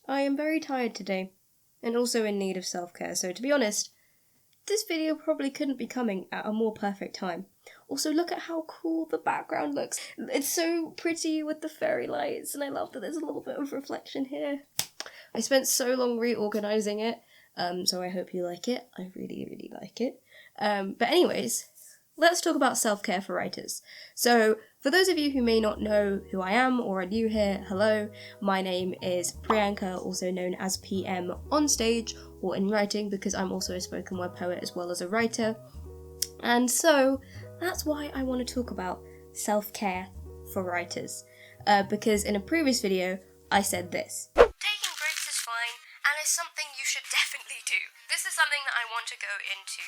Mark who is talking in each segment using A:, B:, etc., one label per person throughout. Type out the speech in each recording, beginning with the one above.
A: I am very tired today, and also in need of self-care, so to be honest, this video probably couldn't be coming at a more perfect time. Also, look at how cool the background looks. It's so pretty with the fairy lights, and I love that there's a little bit of reflection here. I spent so long reorganising it, so I hope you like it. I really, really like it. But anyways, let's talk about self-care for writers. So, for those of you who may not know who I am or are new here, hello, my name is Priyanka, also known as PM on stage or in writing, because I'm also a spoken word poet as well as a writer. And so, that's why I want to talk about self-care for writers. Because in a previous video, I said this. Taking breaks is fine, and it's something you should definitely do. This is something that I want to go into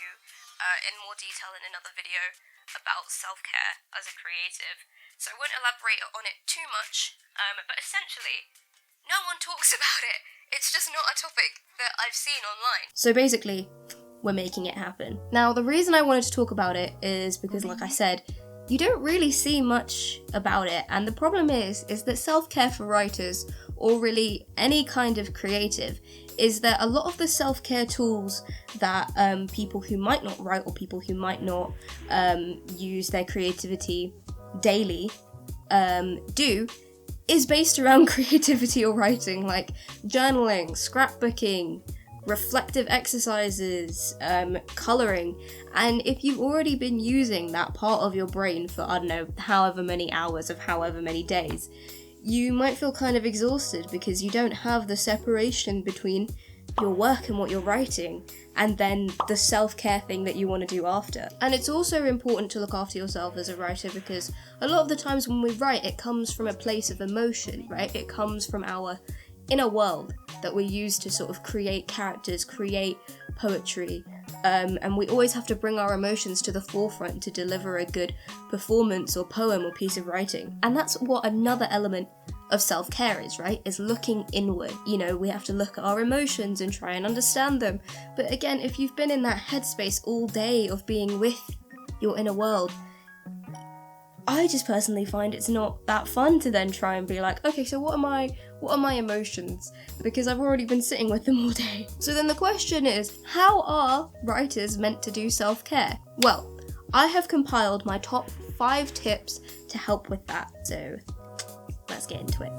A: in more detail in another video about self-care as a creative, so I won't elaborate on it too much, but essentially, no one talks about it. It's just not a topic that I've seen online. So basically, we're making it happen. Now, the reason I wanted to talk about it is because, like I said, you don't really see much about it, and the problem is that self-care for writers, or really any kind of creative, is that a lot of the self-care tools that people who might not write or people who might not use their creativity daily do is based around creativity or writing, like journaling, scrapbooking, reflective exercises, colouring, and if you've already been using that part of your brain for, I don't know, however many hours of however many days, you might feel kind of exhausted because you don't have the separation between your work and what you're writing, and then the self-care thing that you want to do after. And it's also important to look after yourself as a writer, because a lot of the times when we write, it comes from a place of emotion, right? It comes from our inner world that we use to sort of create characters, create poetry, and we always have to bring our emotions to the forefront to deliver a good performance or poem or piece of writing. And that's what another element of self-care is, right? Is looking inward. You know, we have to look at our emotions and try and understand them. But again, if you've been in that headspace all day of being with your inner world, I just personally find it's not that fun to then try and be like, okay, so what are my emotions? Because I've already been sitting with them all day. So then the question is, how are writers meant to do self-care? Well, I have compiled my top 5 tips to help with that, so let's get into it.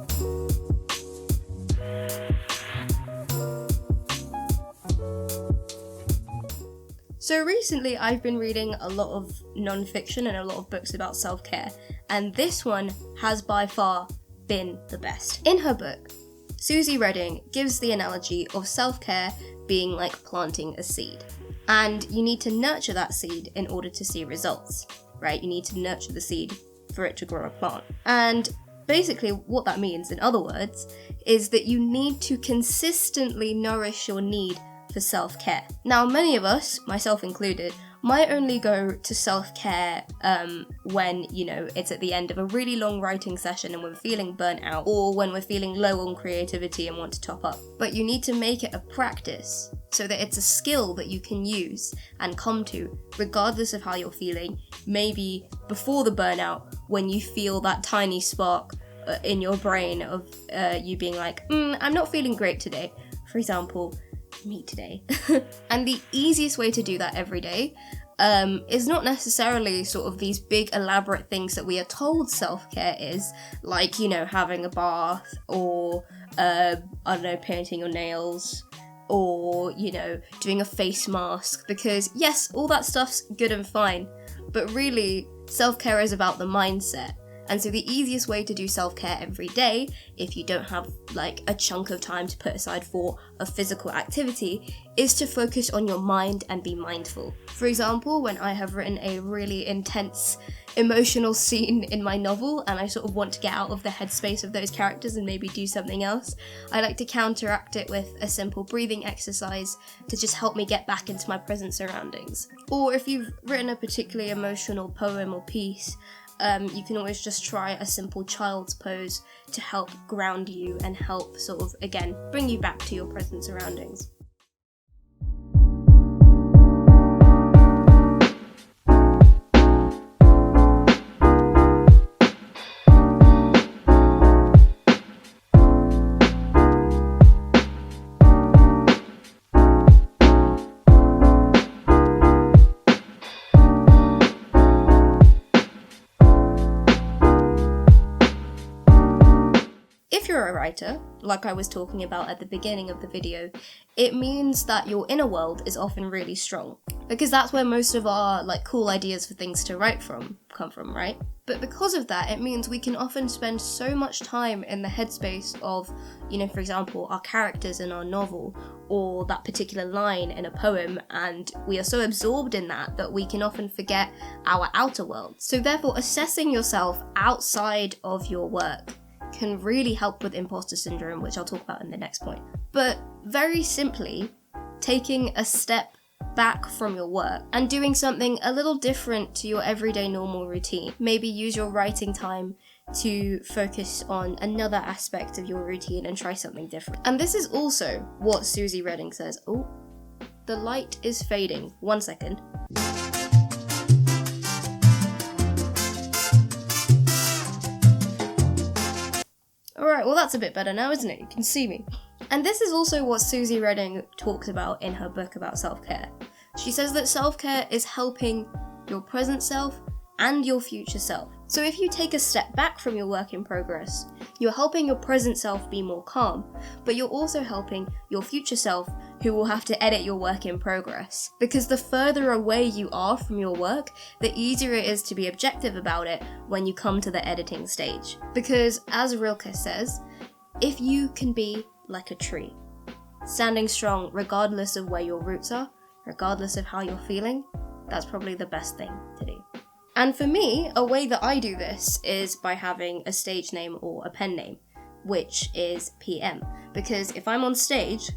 A: So recently I've been reading a lot of non-fiction and a lot of books about self-care, and this one has by far been the best. In her book, Susie Redding gives the analogy of self-care being like planting a seed. And you need to nurture that seed in order to see results, right? You need to nurture the seed for it to grow a plant. And basically what that means, in other words, is that you need to consistently nourish your need for self-care. Now, many of us, myself included, might only go to self-care when, you know, it's at the end of a really long writing session and we're feeling burnt out, or when we're feeling low on creativity and want to top up. But you need to make it a practice so that it's a skill that you can use and come to regardless of how you're feeling, maybe before the burnout, when you feel that tiny spark in your brain of you being like, I'm not feeling great today, for example, me today. And the easiest way to do that every day is not necessarily sort of these big elaborate things that we are told self-care is, like, you know, having a bath, or I don't know, painting your nails, or, you know, doing a face mask, because yes, all that stuff's good and fine, but really self-care is about the mindset. And so the easiest way to do self-care every day, if you don't have like a chunk of time to put aside for a physical activity, is to focus on your mind and be mindful. For example, when I have written a really intense emotional scene in my novel and I sort of want to get out of the headspace of those characters and maybe do something else, I like to counteract it with a simple breathing exercise to just help me get back into my present surroundings. Or if you've written a particularly emotional poem or piece, you can always just try a simple child's pose to help ground you and help sort of, again, bring you back to your present surroundings. are a writer, like I was talking about at the beginning of the video, it means that your inner world is often really strong, because that's where most of our cool ideas for things to write from come from, right? But because of that, it means we can often spend so much time in the headspace of, for example, our characters in our novel, or that particular line in a poem, and we are so absorbed in that we can often forget our outer world. So therefore, assessing yourself outside of your work can really help with imposter syndrome, which I'll talk about in the next point. But very simply, taking a step back from your work and doing something a little different to your everyday normal routine. Maybe use your writing time to focus on another aspect of your routine and try something different. And this is also what Susie Redding says. Oh, the light is fading. 1 second. Alright, well that's a bit better now, isn't it? You can see me. And this is also what Susie Redding talks about in her book about self-care. She says that self-care is helping your present self and your future self. So if you take a step back from your work in progress, you're helping your present self be more calm, but you're also helping your future self who will have to edit your work in progress. Because the further away you are from your work, the easier it is to be objective about it when you come to the editing stage. Because as Rilke says, if you can be like a tree, standing strong regardless of where your roots are, regardless of how you're feeling, that's probably the best thing to do. And for me, a way that I do this is by having a stage name or a pen name, which is PM. Because if I'm on stage,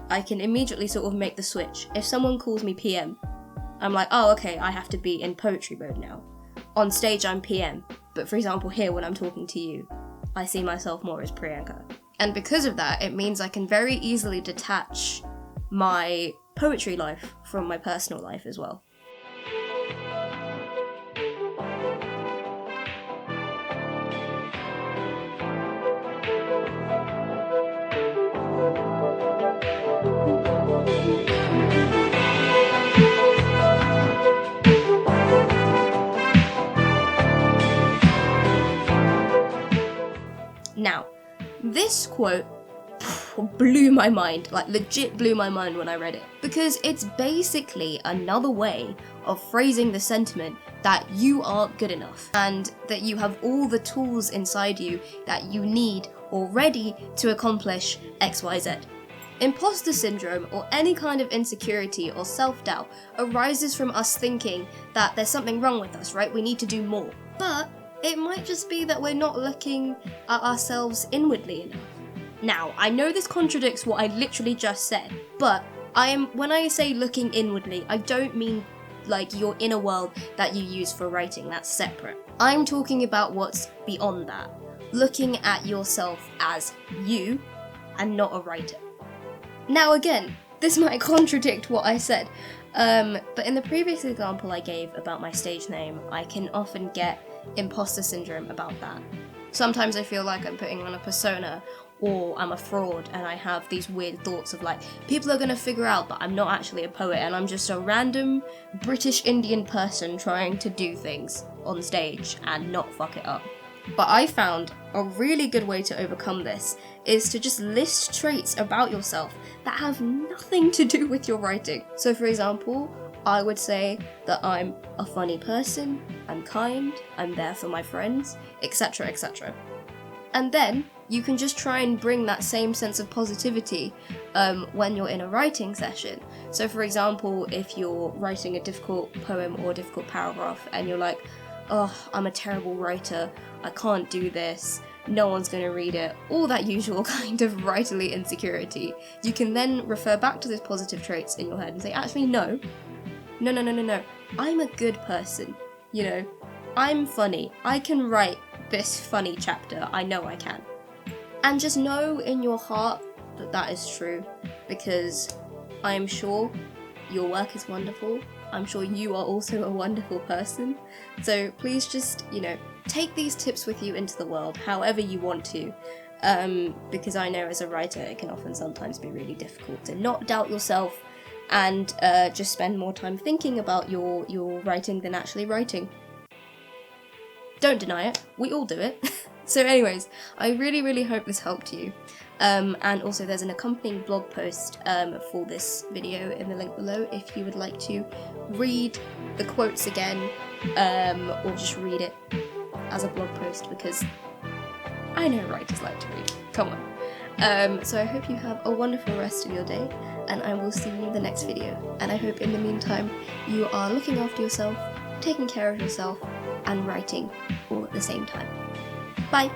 A: I can immediately sort of make the switch. If someone calls me PM, I'm like, oh, okay, I have to be in poetry mode now. On stage, I'm PM. But for example, here when I'm talking to you, I see myself more as Priyanka. And because of that, it means I can very easily detach my poetry life from my personal life as well. Now, this quote blew my mind, legit blew my mind when I read it, because it's basically another way of phrasing the sentiment that you are good enough and that you have all the tools inside you that you need already to accomplish XYZ. Imposter syndrome, or any kind of insecurity or self-doubt, arises from us thinking that there's something wrong with us, right? We need to do more. But it might just be that we're not looking at ourselves inwardly enough. Now, I know this contradicts what I literally just said, but when I say looking inwardly, I don't mean your inner world that you use for writing. That's separate. I'm talking about what's beyond that. Looking at yourself as you and not a writer. Now again, this might contradict what I said, but in the previous example I gave about my stage name, I can often get imposter syndrome about that. Sometimes I feel like I'm putting on a persona, or I'm a fraud, and I have these weird thoughts of people are gonna figure out that I'm not actually a poet and I'm just a random British Indian person trying to do things on stage and not fuck it up. But I found a really good way to overcome this is to just list traits about yourself that have nothing to do with your writing. So for example, I would say that I'm a funny person, I'm kind, I'm there for my friends, etc, etc. And then you can just try and bring that same sense of positivity when you're in a writing session. So for example, if you're writing a difficult poem or a difficult paragraph and you're like, oh, I'm a terrible writer, I can't do this, no one's going to read it, all that usual kind of writerly insecurity, you can then refer back to those positive traits in your head and say, actually, no, I'm a good person, I'm funny, I can write this funny chapter, I know I can. And just know in your heart that that is true, because I am sure your work is wonderful, I'm sure you are also a wonderful person, so please just, take these tips with you into the world however you want to, because I know as a writer it can often sometimes be really difficult to not doubt yourself and just spend more time thinking about your writing than actually writing. don't deny it, we all do it. So anyways, I really hope this helped you. And also there's an accompanying blog post for this video in the link below if you would like to read the quotes again, or just read it as a blog post, because I know writers like to read. Come on. So I hope you have a wonderful rest of your day, and I will see you in the next video. And I hope in the meantime you are looking after yourself, taking care of yourself, and writing all at the same time. Bye!